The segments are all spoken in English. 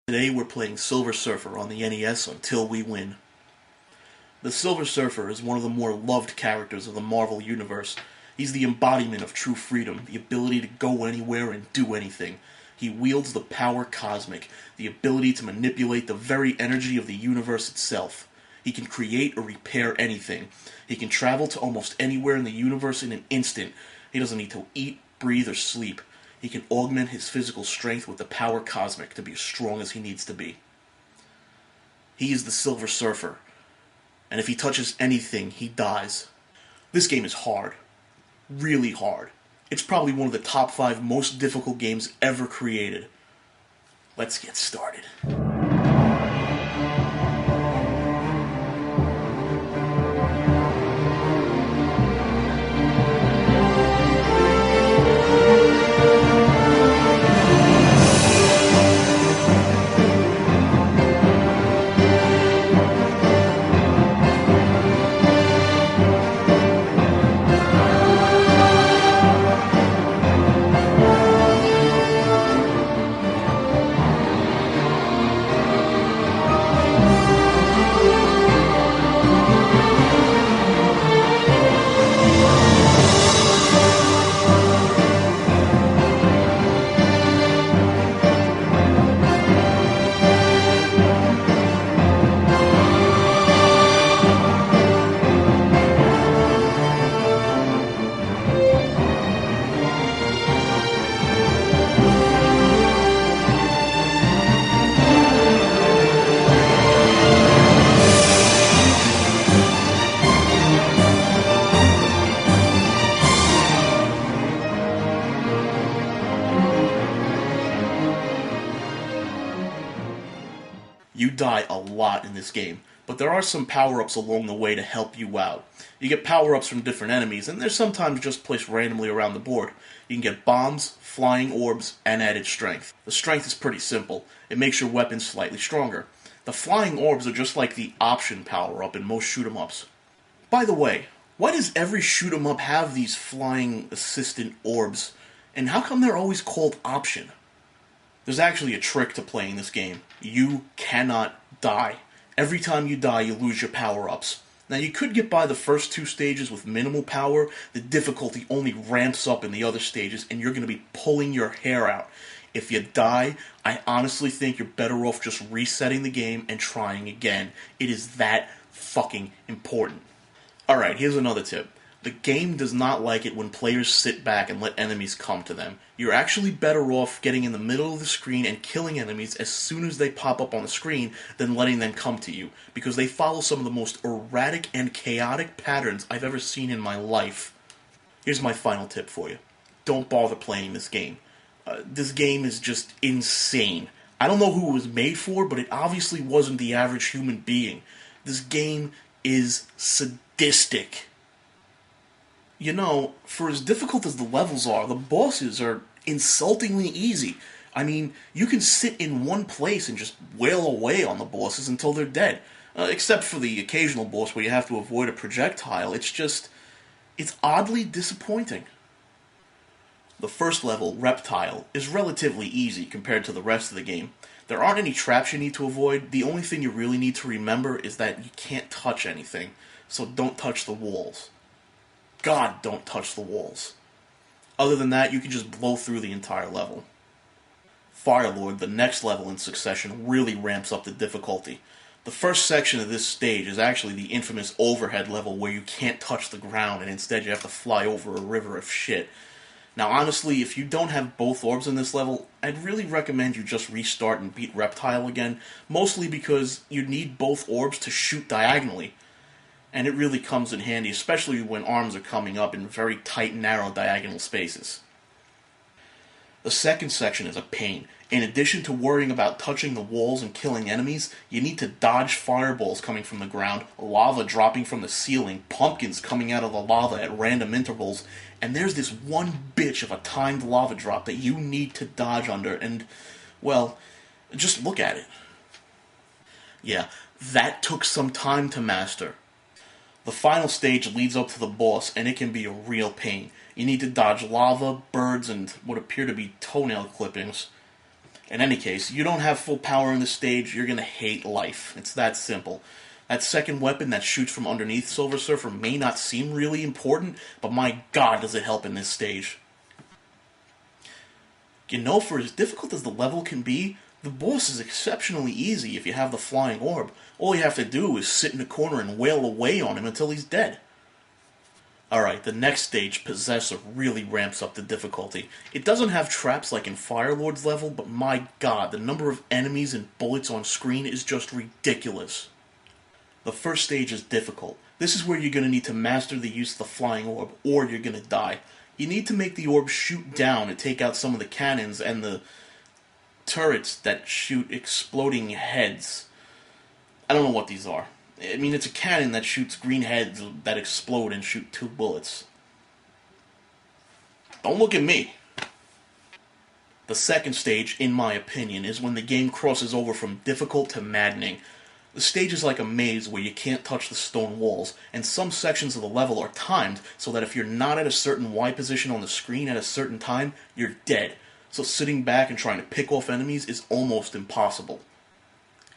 Today we're playing Silver Surfer on the NES until we win. The Silver Surfer is one of the more loved characters of the Marvel Universe. He's the embodiment of true freedom, the ability to go anywhere and do anything. He wields the power cosmic, the ability to manipulate the very energy of the universe itself. He can create or repair anything. He can travel to almost anywhere in the universe in an instant. He doesn't need to eat, breathe, or sleep. He can augment his physical strength with the power cosmic to be as strong as he needs to be. He is the Silver Surfer, and if he touches anything, he dies. This game is hard. Really hard. It's probably one of the top 5 most difficult games ever created. Let's get started. You die a lot in this game, but there are some power-ups along the way to help you out. You get power-ups from different enemies, and they're sometimes just placed randomly around the board. You can get bombs, flying orbs, and added strength. The strength is pretty simple. It makes your weapons slightly stronger. The flying orbs are just like the option power-up in most shoot-'em-ups. By the way, why does every shoot-'em-up have these flying assistant orbs? And how come they're always called option? There's actually a trick to playing this game. You cannot die. Every time you die, you lose your power-ups. Now, you could get by the first 2 stages with minimal power. The difficulty only ramps up in the other stages, and you're going to be pulling your hair out. If you die, I honestly think you're better off just resetting the game and trying again. It is that fucking important. Alright, here's another tip. The game does not like it when players sit back and let enemies come to them. You're actually better off getting in the middle of the screen and killing enemies as soon as they pop up on the screen than letting them come to you, because they follow some of the most erratic and chaotic patterns I've ever seen in my life. Here's my final tip for you. Don't bother playing this game. This game is just insane. I don't know who it was made for, but it obviously wasn't the average human being. This game is sadistic. You know, for as difficult as the levels are, the bosses are insultingly easy. I mean, you can sit in one place and just wail away on the bosses until they're dead. Except for the occasional boss where you have to avoid a projectile. It's oddly disappointing. The first level, Reptile, is relatively easy compared to the rest of the game. There aren't any traps you need to avoid. The only thing you really need to remember is that you can't touch anything, so don't touch the walls. God, don't touch the walls. Other than that, you can just blow through the entire level. Firelord, the next level in succession, really ramps up the difficulty. The first section of this stage is actually the infamous overhead level where you can't touch the ground and instead you have to fly over a river of shit. Now honestly, if you don't have both orbs in this level, I'd really recommend you just restart and beat Reptile again, mostly because you need both orbs to shoot diagonally. And it really comes in handy, especially when arms are coming up in very tight, narrow diagonal spaces. The second section is a pain. In addition to worrying about touching the walls and killing enemies, you need to dodge fireballs coming from the ground, lava dropping from the ceiling, pumpkins coming out of the lava at random intervals, and there's this one bitch of a timed lava drop that you need to dodge under, and, well, just look at it. Yeah, that took some time to master. The final stage leads up to the boss, and it can be a real pain. You need to dodge lava, birds, and what appear to be toenail clippings. In any case, you don't have full power in this stage, you're gonna hate life. It's that simple. That second weapon that shoots from underneath Silver Surfer may not seem really important, but my god does it help in this stage. You know, for as difficult as the level can be, the boss is exceptionally easy if you have the flying orb. All you have to do is sit in a corner and wail away on him until he's dead. Alright, the next stage, Possessor, really ramps up the difficulty. It doesn't have traps like in Firelord's level, but my god, the number of enemies and bullets on screen is just ridiculous. The first stage is difficult. This is where you're going to need to master the use of the flying orb, or you're going to die. You need to make the orb shoot down and take out some of the cannons and the turrets that shoot exploding heads. I don't know what these are. I mean, it's a cannon that shoots green heads that explode and shoot 2 bullets. Don't look at me. The second stage, in my opinion, is when the game crosses over from difficult to maddening. The stage is like a maze where you can't touch the stone walls, and some sections of the level are timed so that if you're not at a certain Y position on the screen at a certain time, you're dead. So sitting back and trying to pick off enemies is almost impossible.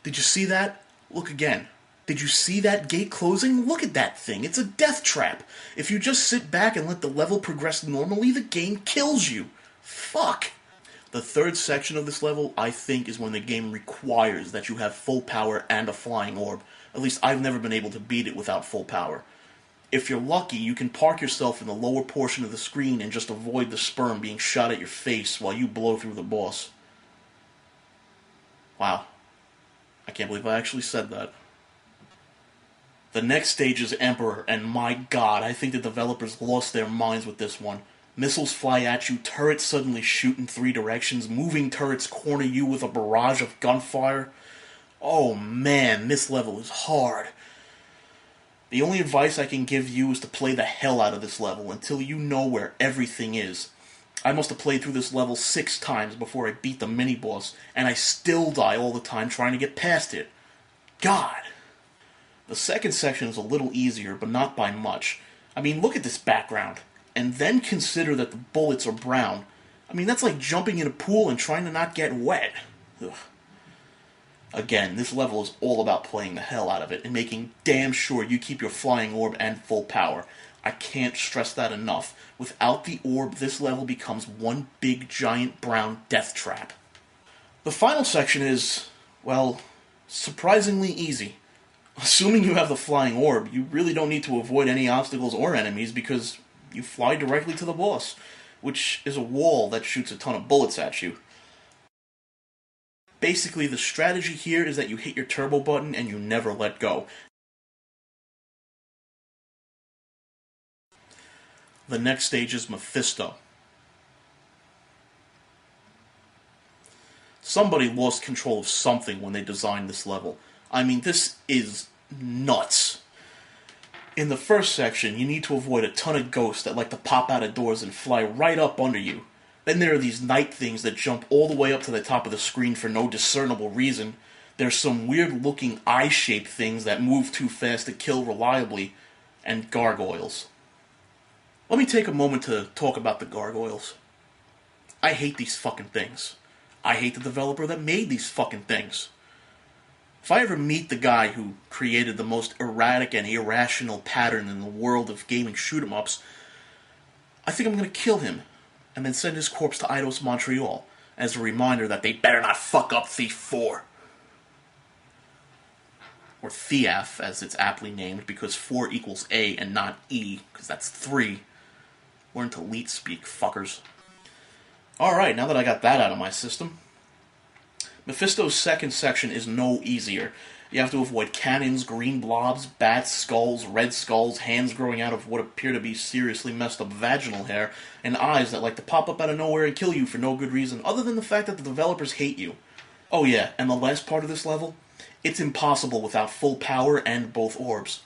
Did you see that? Look again. Did you see that gate closing? Look at that thing. It's a death trap. If you just sit back and let the level progress normally, the game kills you. Fuck. The third section of this level, I think, is when the game requires that you have full power and a flying orb. At least I've never been able to beat it without full power. If you're lucky, you can park yourself in the lower portion of the screen and just avoid the sperm being shot at your face while you blow through the boss. Wow. I can't believe I actually said that. The next stage is Emperor, and my god, I think the developers lost their minds with this one. Missiles fly at you, turrets suddenly shoot in 3 directions, moving turrets corner you with a barrage of gunfire. Oh man, this level is hard. The only advice I can give you is to play the hell out of this level until you know where everything is. I must have played through this level 6 times before I beat the mini-boss, and I still die all the time trying to get past it. God! The second section is a little easier, but not by much. I mean, look at this background. And then consider that the bullets are brown. I mean, that's like jumping in a pool and trying to not get wet. Ugh. Again, this level is all about playing the hell out of it and making damn sure you keep your flying orb and full power. I can't stress that enough. Without the orb, this level becomes one big giant brown death trap. The final section is, well, surprisingly easy. Assuming you have the flying orb, you really don't need to avoid any obstacles or enemies because you fly directly to the boss, which is a wall that shoots a ton of bullets at you. Basically, the strategy here is that you hit your turbo button and you never let go. The next stage is Mephisto. Somebody lost control of something when they designed this level. I mean, this is nuts. In the first section, you need to avoid a ton of ghosts that like to pop out of doors and fly right up under you. Then there are these night things that jump all the way up to the top of the screen for no discernible reason. There's some weird-looking eye-shaped things that move too fast to kill reliably, and gargoyles. Let me take a moment to talk about the gargoyles. I hate these fucking things. I hate the developer that made these fucking things. If I ever meet the guy who created the most erratic and irrational pattern in the world of gaming shoot-em-ups, I think I'm going to kill him, and then send his corpse to Eidos Montreal, as a reminder that they better not fuck up Thief 4. Or Thiaf, as it's aptly named, because 4 equals A and not E, because that's 3. Learn to leet speak, fuckers. Alright, now that I got that out of my system, Mephisto's second section is no easier. You have to avoid cannons, green blobs, bats, skulls, red skulls, hands growing out of what appear to be seriously messed up vaginal hair, and eyes that like to pop up out of nowhere and kill you for no good reason other than the fact that the developers hate you. Oh yeah, and the last part of this level? It's impossible without full power and both orbs.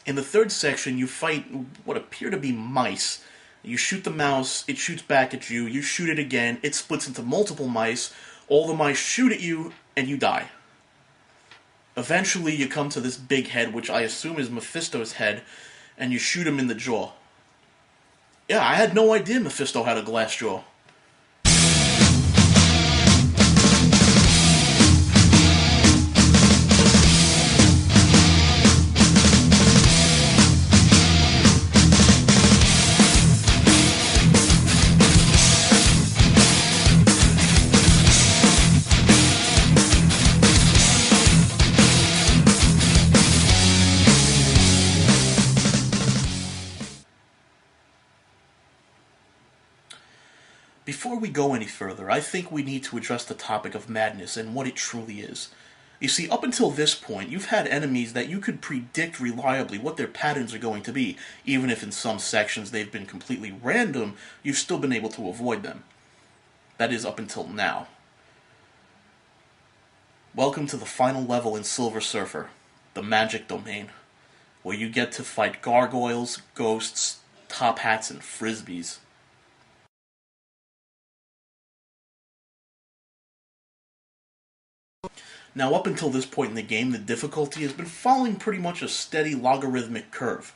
In the third section, you fight what appear to be mice. You shoot the mouse, it shoots back at you, you shoot it again, it splits into multiple mice, all the mice shoot at you, and you die. Eventually, you come to this big head, which I assume is Mephisto's head, and you shoot him in the jaw. Yeah, I had no idea Mephisto had a glass jaw. before we go any further, I think we need to address the topic of madness and what it truly is. You see, up until this point, you've had enemies that you could predict reliably what their patterns are going to be. Even if in some sections they've been completely random, you've still been able to avoid them. That is, up until now. Welcome to the final level in Silver Surfer, the Magic Domain, where you get to fight gargoyles, ghosts, top hats, and frisbees. Now, up until this point in the game, the difficulty has been following pretty much a steady logarithmic curve.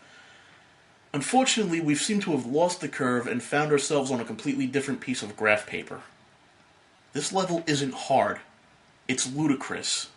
Unfortunately, we've seemed to have lost the curve and found ourselves on a completely different piece of graph paper. This level isn't hard. It's ludicrous.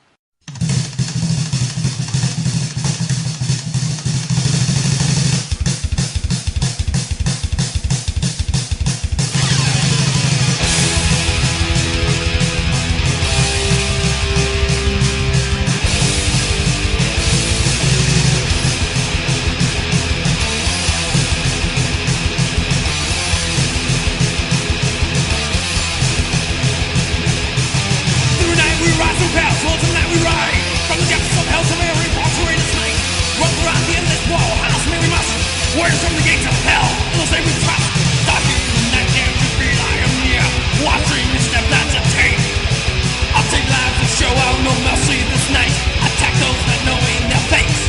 Warriors from the gates of hell, those they we trust. Stalking the night game to be I am near. Watching each step that I take. I'll take lives and show out no mercy this night. Attack those not knowing their fates.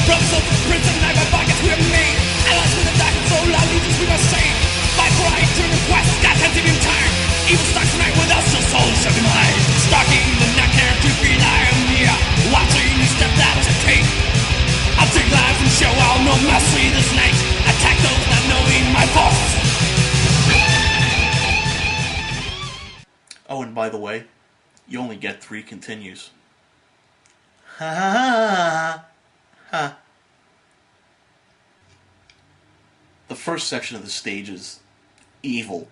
Brothers of the prince and knife and pockets we have made. Allies with the dark and soul, allegiance we must save. Fight for right to request, God can't give him time. Evil starts tonight with us, your soul shall be mine. Stalking the night care to feel I am near. Watching each step that you take. I'll take lives and show out no mercy this night. Attack those not knowing my force. Oh, and by the way, you only get 3 continues. Ha ha ha ha. The first section of the stage is evil.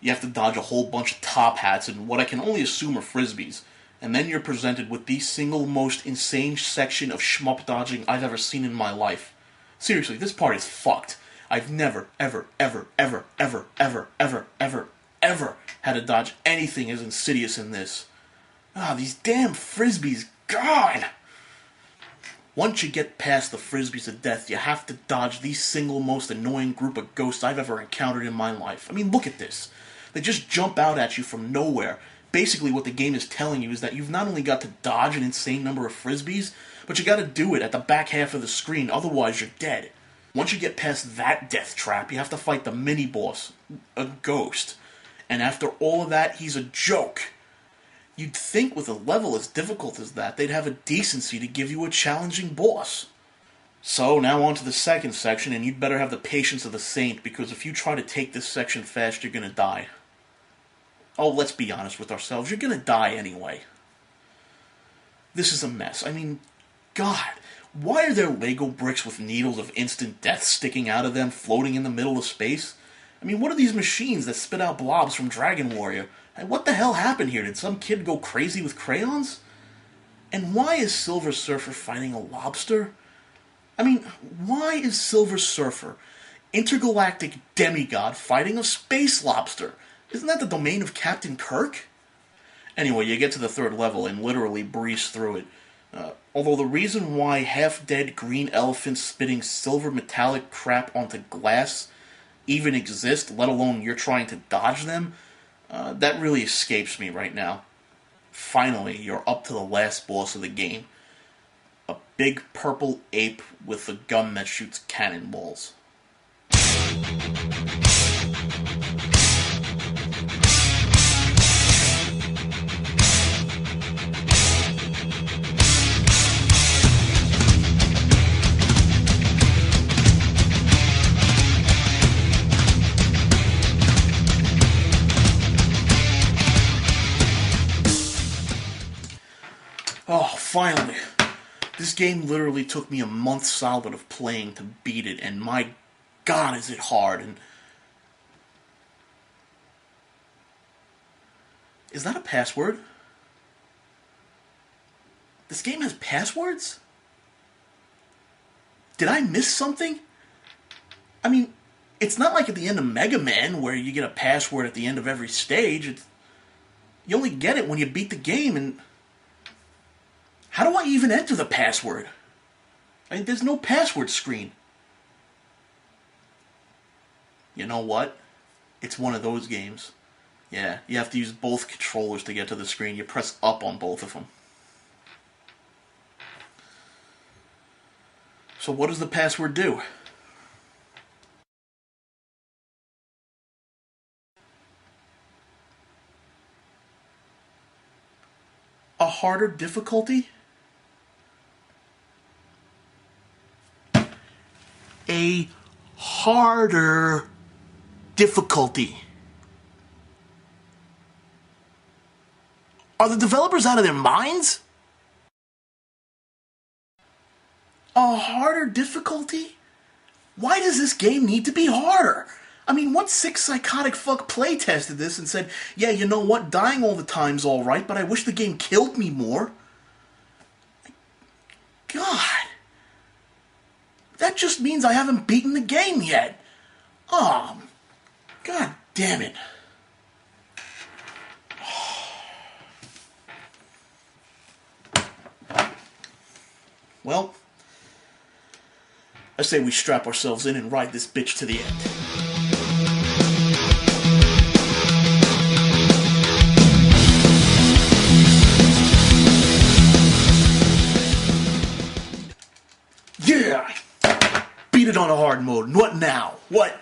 You have to dodge a whole bunch of top hats and what I can only assume are frisbees. And then you're presented with the single most insane section of shmup dodging I've ever seen in my life. Seriously, this part is fucked. I've never, ever, ever, ever, ever, ever, ever, ever, ever had to dodge anything as insidious in this. These damn frisbees, God! Once you get past the frisbees of death, you have to dodge the single most annoying group of ghosts I've ever encountered in my life. I mean, look at this. They just jump out at you from nowhere. Basically, what the game is telling you is that you've not only got to dodge an insane number of frisbees, but you gotta do it at the back half of the screen, otherwise you're dead. Once you get past that death trap, you have to fight the mini-boss, a ghost. And after all of that, he's a joke. You'd think with a level as difficult as that, they'd have a decency to give you a challenging boss. So, now on to the second section, and you'd better have the patience of a saint, because if you try to take this section fast, you're gonna die. Oh, let's be honest with ourselves, you're gonna die anyway. This is a mess. I mean, God, why are there Lego bricks with needles of instant death sticking out of them, floating in the middle of space? I mean, what are these machines that spit out blobs from Dragon Warrior? And what the hell happened here? Did some kid go crazy with crayons? And why is Silver Surfer fighting a lobster? I mean, why is Silver Surfer, intergalactic demigod, fighting a space lobster? Isn't that the domain of Captain Kirk? Anyway, you get to the third level and literally breeze through it. Although the reason why half-dead green elephants spitting silver metallic crap onto glass even exist, let alone you're trying to dodge them, that really escapes me right now. Finally, you're up to the last boss of the game. A big purple ape with a gun that shoots cannonballs. Oh, finally. This game literally took me a month solid of playing to beat it, and my God, is it hard. And is that a password? This game has passwords? Did I miss something? I mean, it's not like at the end of Mega Man where you get a password at the end of every stage. You only get it when you beat the game, and how do I even enter the password? I mean, there's no password screen. You know what? It's one of those games. Yeah, you have to use both controllers to get to the screen. You press up on both of them. So what does the password do? A harder difficulty? A harder difficulty. Are the developers out of their minds? A harder difficulty? Why does this game need to be harder? I mean, what sick psychotic fuck playtested this and said, yeah, you know what, dying all the time's alright, but I wish the game killed me more? God. That just means I haven't beaten the game yet. Oh, God damn it. Well, I say we strap ourselves in and ride this bitch to the end. Yeah! Beat it on a hard mode. What now? What?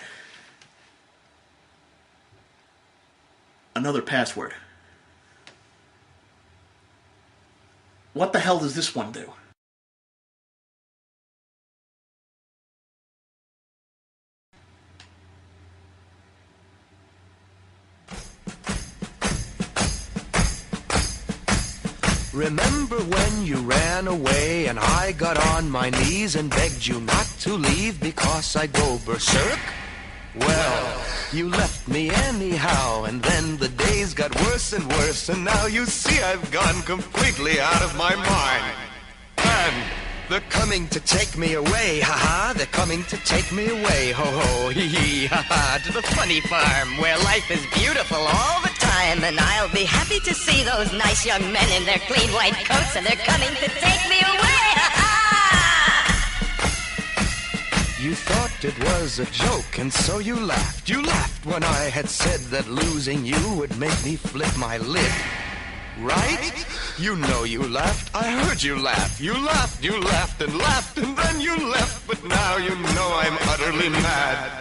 Another password. What the hell does this one do? Remember when you ran away and I got on my knees and begged you not to leave because I'd go berserk? Well, you left me anyhow, and then the days got worse and worse, and now you see I've gone completely out of my mind. And they're coming to take me away, ha-ha, they're coming to take me away, ho-ho, hee-hee, ha-ha, to the funny farm where life is beautiful all the time, and I'll be happy to see those nice young men in their clean white coats, and they're coming to take me away, ha-ha! You thought it was a joke, and so you laughed. You laughed when I had said that losing you would make me flip my lid. Right? You know you laughed. I heard you laugh. You laughed and laughed, and then you left. But now you know I'm utterly mad.